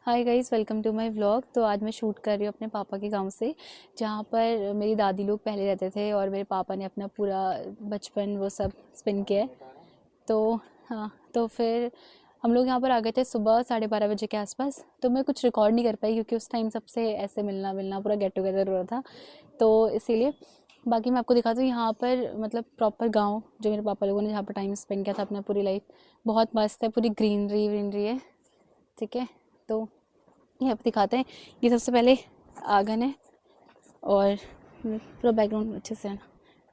Hi guys, welcome to my vlog. तो आज मैं शूट कर रही हूँ अपने पापा के गांव से, जहाँ पर मेरी दादी लोग पहले रहते थे और मेरे पापा ने अपना पूरा बचपन वो सब स्पेंड किया है। तो हाँ, तो फिर हम लोग यहाँ पर आ गए थे सुबह 12:30 बजे के आसपास। तो मैं कुछ रिकॉर्ड नहीं कर पाई क्योंकि उस टाइम सबसे ऐसे मिलना मिलना पूरा गेट टुगेदर हो रहा था, तो इसीलिए। बाकी मैं आपको दिखाती हूँ यहाँ पर, मतलब प्रॉपर गाँव जो मेरे पापा लोगों ने जहाँ पर टाइम स्पेंड किया था अपना पूरी लाइफ। बहुत मस्त है, पूरी ग्रीनरी व्रीनरी है। ठीक है, तो ये अब दिखाते हैं। ये सबसे पहले आंगन है और पूरा बैकग्राउंड अच्छे से है ना।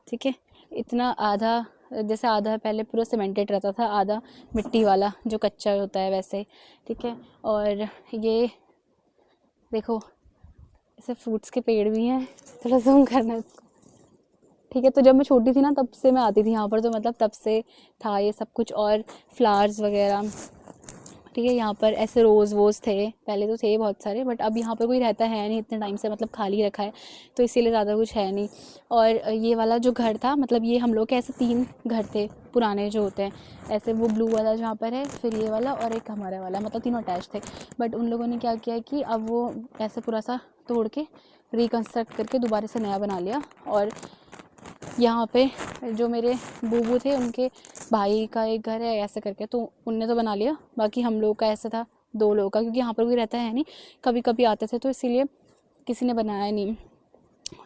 ठीक है, इतना आधा, जैसे आधा पहले पूरा सीमेंटेड रहता था, आधा मिट्टी वाला जो कच्चा होता है वैसे। ठीक है, और ये देखो, ऐसे फ्रूट्स के पेड़ भी हैं। थोड़ा जूम करना इसको। ठीक है, तो जब मैं छोटी थी ना तब से मैं आती थी यहाँ पर, तो मतलब तब से था ये सब कुछ, और फ्लावर्स वगैरह। ठीक है, यहाँ पर ऐसे रोज़ वोज़ थे, पहले तो थे बहुत सारे, बट अब यहाँ पर कोई रहता है नहीं इतने टाइम से, मतलब खाली रखा है, तो इसीलिए ज़्यादा कुछ है नहीं। और ये वाला जो घर था, मतलब ये हम लोग के ऐसे 3 घर थे पुराने जो होते हैं ऐसे। वो ब्लू वाला जहाँ पर है, फिर ये वाला और एक हमारा वाला, मतलब तीनों अटैच थे। बट उन लोगों ने क्या किया कि अब वो ऐसे पूरा सा तोड़ के रिकन्स्ट्रक्ट करके दोबारा से नया बना लिया। और यहाँ पे जो मेरे बूबू थे उनके भाई का एक घर है ऐसे करके, तो उनने तो बना लिया। बाकी हम लोग का ऐसा था 2 लोगों का, क्योंकि यहाँ पर कोई रहता है नहीं, कभी कभी आते थे, तो इसीलिए किसी ने बनाया नहीं।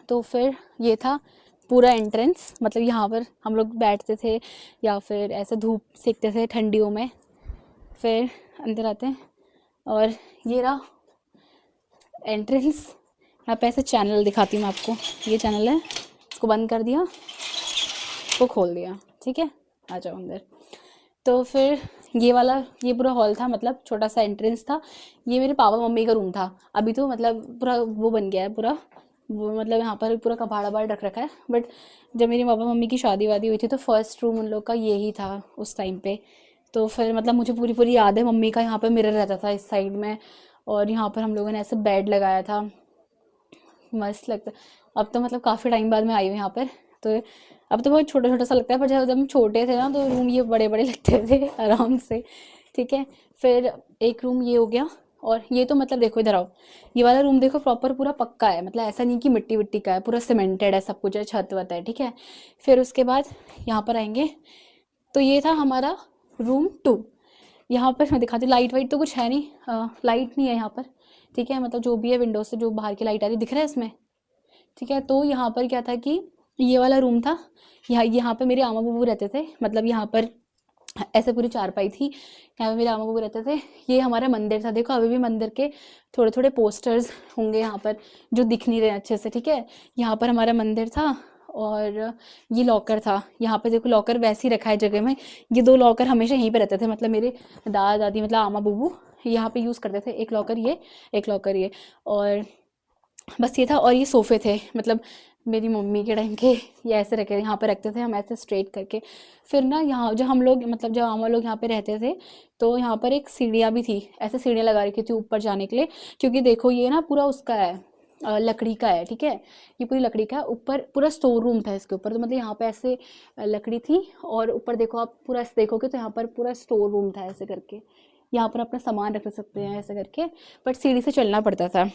तो फिर ये था पूरा एंट्रेंस, मतलब यहाँ पर हम लोग बैठते थे या फिर ऐसे धूप सेकते थे ठंडियों में। फिर अंदर आते हैं और ये रहा एंट्रेंस। यहाँ पे ऐसे चैनल दिखाती हूँ मैं आपको। ये चैनल है, इसको बंद कर दिया, इसको खोल दिया। ठीक है, आ जाओ अंदर। तो फिर ये वाला, ये पूरा हॉल था, मतलब छोटा सा एंट्रेंस था। ये मेरे पापा मम्मी का रूम था। अभी तो मतलब पूरा वो बन गया है पूरा, वो मतलब यहाँ पर पूरा कबाड़ वबाड़ रख रखा है। बट जब मेरी पापा मम्मी की शादी वादी हुई थी तो फर्स्ट रूम उन लोग का यही था उस टाइम पे। तो फिर मतलब मुझे पूरी पूरी याद है, मम्मी का यहाँ पर मिरर रहता था इस साइड में, और यहाँ पर हम लोगों ने ऐसे बेड लगाया था। मस्त लगता। अब तो मतलब काफ़ी टाइम बाद मैं आई हूँ यहाँ पर, तो अब तो बहुत छोटा छोटा सा लगता है, पर जब हम छोटे थे ना तो रूम ये बड़े बड़े लगते थे आराम से। ठीक है, फिर एक रूम ये हो गया। और ये तो मतलब देखो, इधर आओ। ये वाला रूम देखो, प्रॉपर पूरा पक्का है, मतलब ऐसा नहीं कि मिट्टी विट्टी का है, पूरा सीमेंटेड है, सब कुछ है, छत वत है। ठीक है, फिर उसके बाद यहाँ पर आएंगे तो ये था हमारा रूम 2। यहाँ पर मैं दिखाती हूँ, लाइट वाइट तो कुछ है नहीं, लाइट नहीं है यहाँ पर। ठीक है, मतलब जो भी है विंडो से जो बाहर की लाइट आ रही दिख रहा है इसमें। ठीक है, तो यहाँ पर क्या था कि ये वाला रूम था। यहाँ पे मेरे आमा बाबू रहते थे, मतलब यहाँ पर ऐसे पूरी चारपाई थी, यहाँ पे मेरे आमा बाबू रहते थे। ये हमारा मंदिर था, देखो अभी भी मंदिर के थोड़े थोड़े पोस्टर्स होंगे यहाँ पर जो दिख नहीं रहे अच्छे से। ठीक है, यहाँ पर हमारा मंदिर था। और ये लॉकर था, यहाँ पे देखो लॉकर वैसे ही रखा है जगह में। ये 2 लॉकर हमेशा यहीं पे रहते थे, मतलब मेरे दादा दादी मतलब आमा बाबू यहाँ पे यूज़ करते थे। एक लॉकर ये, एक लॉकर ये, और बस ये था। और ये सोफ़े थे, मतलब मेरी मम्मी के टाइम के, ये ऐसे रखे यहाँ पे रखते थे हम ऐसे स्ट्रेट करके। फिर ना यहाँ जो हम लोग, मतलब जब हम लोग यहाँ पे रहते थे, तो यहाँ पर एक सीढ़ियाँ भी थी, ऐसे सीढ़ियाँ लगा रखी थी ऊपर जाने के लिए। क्योंकि देखो ये ना पूरा उसका है, लकड़ी का है। ठीक है, ये पूरी लकड़ी का है, ऊपर पूरा स्टोर रूम था इसके ऊपर, तो मतलब यहाँ पे ऐसे लकड़ी थी। और ऊपर देखो, आप पूरा ऐसे देखोगे तो यहाँ पर पूरा स्टोर रूम था ऐसे करके, यहाँ पर अपना सामान रख सकते हैं ऐसे करके। बट सीढ़ी से चलना पड़ता था।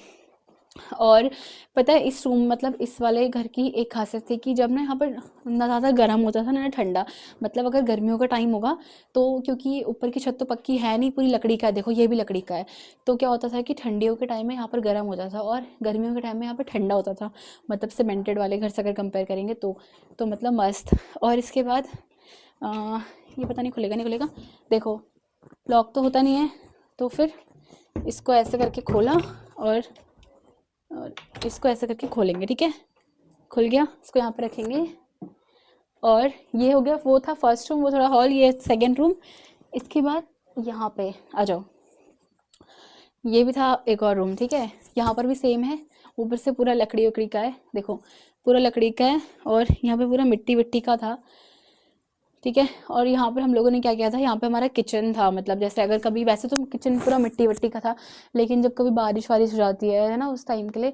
और पता है इस रूम, मतलब इस वाले घर की एक खासियत थी कि जब ना यहाँ पर ना ज़्यादा गर्म होता था ना ठंडा, मतलब अगर गर्मियों का टाइम होगा तो, क्योंकि ऊपर की छत तो पक्की है नहीं, पूरी लकड़ी का है, देखो ये भी लकड़ी का है। तो क्या होता था कि ठंडियों के टाइम में यहाँ पर गर्म होता था और गर्मियों के टाइम में यहाँ पर ठंडा होता था, मतलब सीमेंटेड वाले घर से अगर कंपेयर करेंगे तो मतलब मस्त। और इसके बाद ये पता नहीं खुलेगा नहीं खुलेगा, देखो लॉक तो होता नहीं है। तो फिर इसको ऐसे करके खोला, और इसको ऐसे करके खोलेंगे। ठीक है, खुल गया, इसको यहाँ पे रखेंगे। और ये हो गया, वो था फर्स्ट रूम, वो थोड़ा हॉल, ये सेकंड रूम। इसके बाद यहाँ पे आ जाओ, ये भी था एक और रूम। ठीक है, यहाँ पर भी सेम है, ऊपर से पूरा लकड़ी वकड़ी का है, देखो पूरा लकड़ी का है। और यहाँ पे पूरा मिट्टी विट्टी का था। ठीक है, और यहाँ पर हम लोगों ने क्या किया था, यहाँ पे हमारा किचन था, मतलब जैसे अगर कभी, वैसे तो किचन पूरा मिट्टी विट्टी का था, लेकिन जब कभी बारिश वारिश हो जाती है ना उस टाइम के लिए,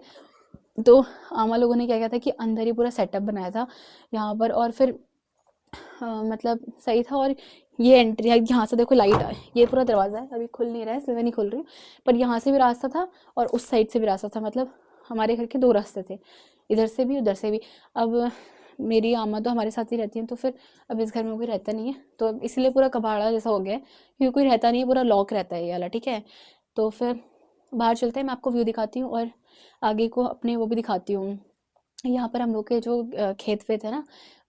तो आमा लोगों ने क्या किया था कि अंदर ही पूरा सेटअप बनाया था यहाँ पर। और फिर मतलब सही था। और ये एंट्री है, यहाँ से देखो लाइट है, ये पूरा दरवाज़ा है, अभी खुल नहीं रहा है इसलिए मैं नहीं खोल रही हूँ, पर यहाँ से भी रास्ता था और उस साइड से भी रास्ता था, मतलब हमारे घर के 2 रास्ते थे, इधर से भी उधर से भी। अब मेरी आमा तो हमारे साथ ही रहती हैं, तो फिर अब इस घर में कोई रहता नहीं है, तो अब इसलिए पूरा कबाड़ा जैसा हो गया है, क्योंकि कोई रहता नहीं है, पूरा लॉक रहता है ये वाला, ठीक है। तो फिर बाहर चलते हैं, मैं आपको व्यू दिखाती हूँ और आगे को अपने वो भी दिखाती हूँ। यहाँ पर हम लोग के जो खेत वेत है ना,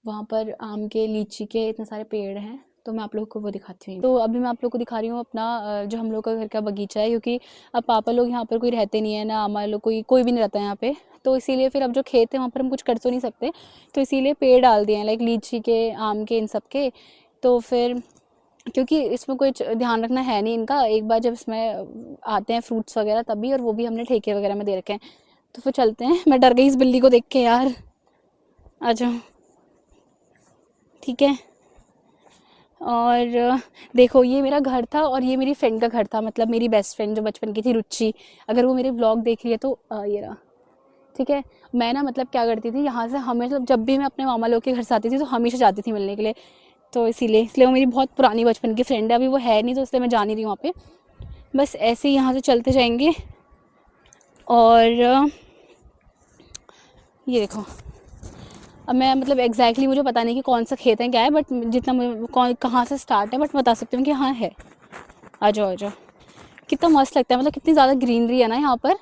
वहाँ पर आम के, लीची के इतने सारे पेड़ हैं, तो मैं आप लोग को वो दिखाती हूँ। तो अभी मैं आप लोग को दिखा रही हूँ अपना जो हम लोग का घर का बगीचा है, क्योंकि अब पापा लोग यहाँ पर कोई रहते नहीं है ना, हमारे लोग कोई भी नहीं रहता है यहाँ पे, तो इसीलिए फिर अब जो खेत है वहाँ पर हम कुछ कर तो नहीं सकते, तो इसीलिए पेड़ डाल दिए हैं, लाइक लीची के, आम के, इन सब के। तो फिर क्योंकि इसमें कोई ध्यान रखना है नहीं इनका, एक बार जब इसमें आते हैं फ्रूट्स वगैरह तभी, और वो भी हमने ठेके वगैरह में दे रखे हैं। तो फिर चलते हैं, मैं डर गई इस बिल्ली को देख के यार, आ जाओ, ठीक है। और देखो ये मेरा घर था और ये मेरी फ्रेंड का घर था, मतलब मेरी बेस्ट फ्रेंड जो बचपन की थी, रुचि, अगर वो मेरे व्लॉग देख रही है तो ये रहा, ठीक है। मैं ना मतलब क्या करती थी, यहाँ से हमेशा जब भी मैं अपने मामा लोग के घर से आती थी तो हमेशा जाती थी मिलने के लिए, तो इसीलिए वो मेरी बहुत पुरानी बचपन की फ्रेंड है, अभी वो है नहीं तो इसलिए मैं जा नहीं रही वहाँ पे। बस ऐसे ही यहाँ से चलते जाएंगे। और ये देखो, अब मैं मतलब एग्जैक्टली मुझे पता नहीं कि कौन सा खेत है क्या है, बट जितना मुझे कहाँ से स्टार्ट है बट मैं बता सकती हूँ कि हाँ है। आ जाओ आ जाओ, कितना मस्त लगता है, मतलब कितनी ज़्यादा ग्रीनरी है ना यहाँ पर।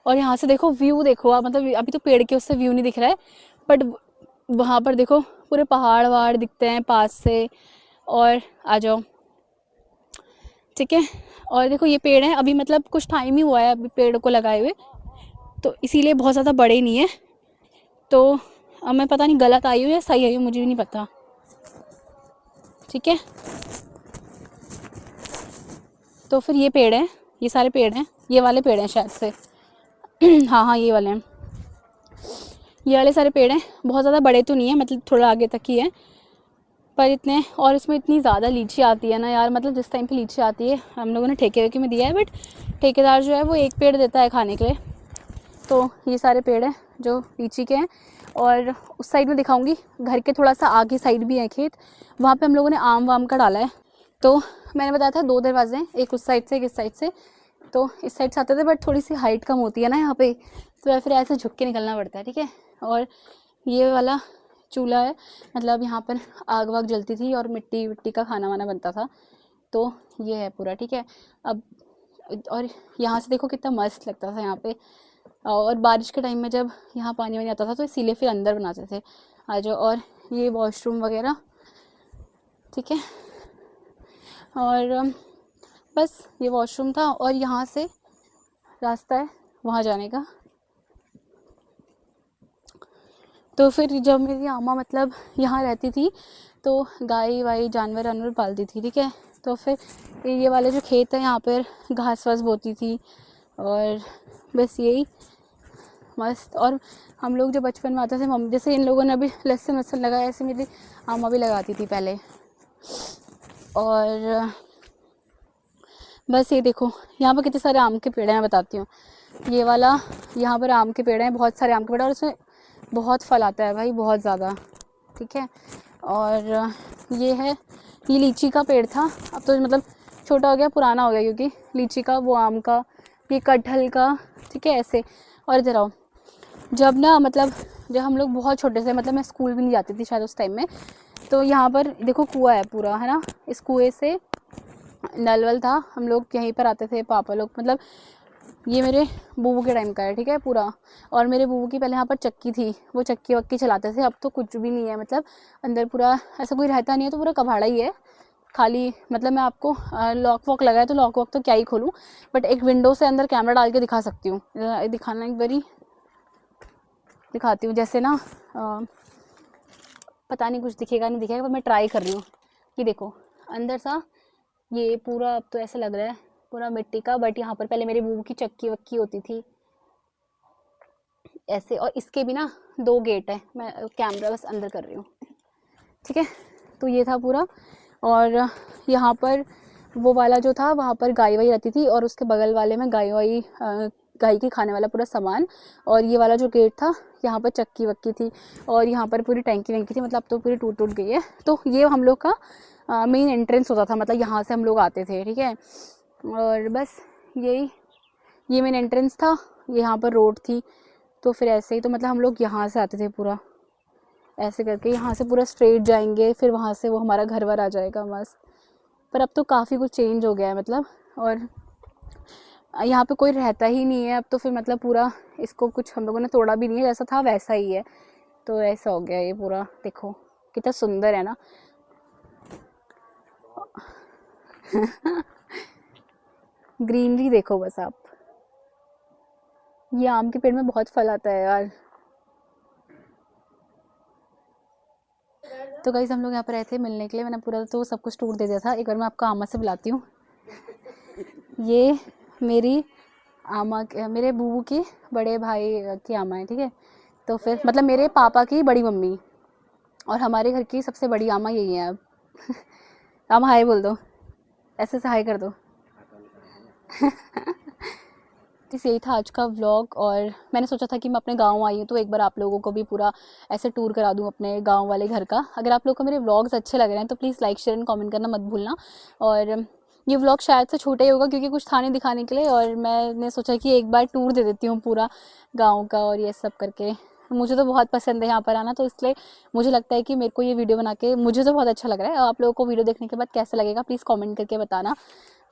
और यहाँ से देखो व्यू, देखो आप, मतलब अभी तो पेड़ के उससे व्यू नहीं दिख रहा है, बट वहाँ पर देखो पूरे पहाड़ वहाड़ दिखते हैं पास से। और आ जाओ, ठीक है। और देखो ये पेड़ है, अभी मतलब कुछ टाइम ही हुआ है अभी पेड़ को लगाए हुए, तो इसीलिए बहुत ज़्यादा बड़े नहीं है। तो अब मैं पता नहीं गलत आई हूँ या सही आई हूँ, मुझे भी नहीं पता, ठीक है। तो फिर ये पेड़ है, ये सारे पेड़ हैं, ये वाले पेड़ हैं शायद से हाँ हाँ ये वाले हैं, ये वाले सारे पेड़ हैं, बहुत ज़्यादा बड़े तो नहीं है, मतलब थोड़ा आगे तक ही है, पर इतने। और इसमें इतनी ज़्यादा लीची आती है ना यार, मतलब जिस टाइम पे लीची आती है, हम लोगों ने ठेके वेके में दिया है, बट ठेकेदार जो है वो एक पेड़ देता है खाने के लिए। तो ये सारे पेड़ हैं जो लीची के हैं। और उस साइड में दिखाऊंगी, घर के थोड़ा सा आगे साइड भी है खेत, वहाँ पे हम लोगों ने आम वाम का डाला है। तो मैंने बताया था 2 दरवाजे हैं, एक उस साइड से एक इस साइड से, तो इस साइड से आते थे, बट थोड़ी सी हाइट कम होती है ना यहाँ पे, तो फिर ऐसे झुक के निकलना पड़ता है, ठीक है। और ये वाला चूल्हा है, मतलब यहाँ पर आग वाग जलती थी और मिट्टी विट्टी का खाना वाना बनता था, तो ये है पूरा, ठीक है। अब और यहाँ से देखो कितना मस्त लगता था यहाँ पे, और बारिश के टाइम में जब यहाँ पानी वानी आता था तो इसीलिए फिर अंदर बनाते थे। आ जाओ, और ये वॉशरूम वगैरह, ठीक है। और बस ये वॉशरूम था, और यहाँ से रास्ता है वहाँ जाने का। तो फिर जब मेरी आमा मतलब यहाँ रहती थी तो गाय वाई जानवर वानवर पालती थी, ठीक है। तो फिर ये वाले जो खेत है यहाँ पर घास वास बोती थी, और बस यही मस्त। और हम लोग जब बचपन में आते थे, मम्मी जैसे इन लोगों ने अभी लहसुन वहसुन लगाया, ऐसे मेरी आमा भी लगाती थी पहले। और बस ये देखो यहाँ पर कितने सारे आम के पेड़ हैं, मैं बताती हूँ। ये वाला यहाँ पर आम के पेड़ हैं, बहुत सारे आम के पेड़, और इसमें बहुत फल आता है भाई, बहुत ज़्यादा, ठीक है। और ये है, ये लीची का पेड़ था, अब तो मतलब छोटा हो गया, पुराना हो गया, क्योंकि लीची का, वो आम का, ये कटहल का, ठीक है, ऐसे। और इधर आओ, जब ना मतलब जब हम लोग बहुत छोटे से, मतलब मैं स्कूल भी नहीं जाती थी शायद उस टाइम में, तो यहाँ पर देखो कुआँ है पूरा, है ना, इस कुएँ से नल वल था, हम लोग यहीं पर आते थे पापा लोग, मतलब ये मेरे बूबू के टाइम का है, ठीक है, पूरा। और मेरे बूबू की पहले यहाँ पर चक्की थी, वो चक्की वक्की चलाते थे, अब तो कुछ भी नहीं है, मतलब अंदर पूरा ऐसा कोई रहता नहीं है, तो पूरा कबाड़ा ही है खाली। मतलब मैं आपको लॉक वॉक लगाया तो लॉक वॉक तो क्या ही खोलूँ, बट एक विंडो से अंदर कैमरा डाल के दिखा सकती हूँ, दिखाना एक बारी दिखाती हूँ, जैसे ना पता नहीं कुछ दिखेगा नहीं दिखेगा, पर मैं ट्राई कर रही हूँ। ये देखो अंदर सा, ये पूरा अब तो ऐसा लग रहा है पूरा मिट्टी का, बट यहाँ पर पहले मेरे बूबू की चक्की वक्की होती थी ऐसे। और इसके भी ना 2 गेट है, मैं कैमरा बस अंदर कर रही हूँ, ठीक है। तो ये था पूरा, और यहाँ पर वो वाला जो था वहाँ पर गाय वाई रहती थी, और उसके बगल वाले में गाय वाई, गाय की खाने वाला पूरा सामान। और ये वाला जो गेट था, यहाँ पर चक्की वक्की थी, और यहाँ पर पूरी टैंकी वैंकी थी, मतलब अब तो पूरी टूट गई है। तो ये हम लोग का मेन एंट्रेंस होता था, मतलब यहाँ से हम लोग आते थे, ठीक है। और बस ये मेन एंट्रेंस था, यहाँ पर रोड थी, तो फिर ऐसे ही तो मतलब हम लोग यहाँ से आते थे, पूरा ऐसे करके यहाँ से पूरा स्ट्रेट जाएंगे, फिर वहाँ से वो हमारा घर वर आ जाएगा मस्त। पर अब तो काफ़ी कुछ चेंज हो गया है मतलब, और यहाँ पे कोई रहता ही नहीं है अब तो, फिर मतलब पूरा इसको कुछ हम लोगों ने तोड़ा भी नहीं है, जैसा था वैसा ही है। तो ऐसा हो गया ये पूरा, देखो कितना सुंदर है ना। ग्रीनरी देखो बस आप, ये आम के पेड़ में बहुत फल आता है यार। तो गाइस हम लोग यहाँ पर आए थे मिलने के लिए, मैंने पूरा तो सब कुछ टूर दे दिया था। एक बार मैं आपको आमा से बुलाती हूँ। ये मेरी मेरे बूबू की बड़े भाई की आमा है, ठीक है। तो फिर मतलब मेरे पापा की बड़ी मम्मी, और हमारे घर की सबसे बड़ी आमा यही है अब। आमा हाय बोल दो, ऐसे से हाय कर दो। तो यही था आज का व्लॉग, और मैंने सोचा था कि मैं अपने गांव आई हूँ तो एक बार आप लोगों को भी पूरा ऐसे टूर करा दूँ अपने गांव वाले घर का। अगर आप लोगों को मेरे व्लॉग्स अच्छे लग रहे हैं तो please like share and comment करना मत भूलना। और ये व्लॉग शायद से छोटा ही होगा क्योंकि कुछ था नहीं दिखाने के लिए, और मैंने सोचा कि एक बार टूर दे देती हूँ पूरा गाँव का, और ये सब करके मुझे तो बहुत पसंद है यहाँ पर आना, तो इसलिए मुझे लगता है कि मेरे को ये वीडियो बना के मुझे तो बहुत अच्छा लग रहा है। आप लोगों को वीडियो देखने के बाद कैसा लगेगा प्लीज़ कमेंट करके बताना।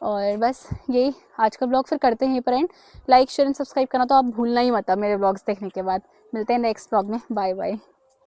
और बस यही आज का ब्लॉग फिर करते हैं यहीं पर and. Like share and subscribe करना तो आप भूलना ही मत मेरे ब्लॉग्स देखने के बाद। मिलते हैं नेक्स्ट ब्लॉग में, बाय बाय।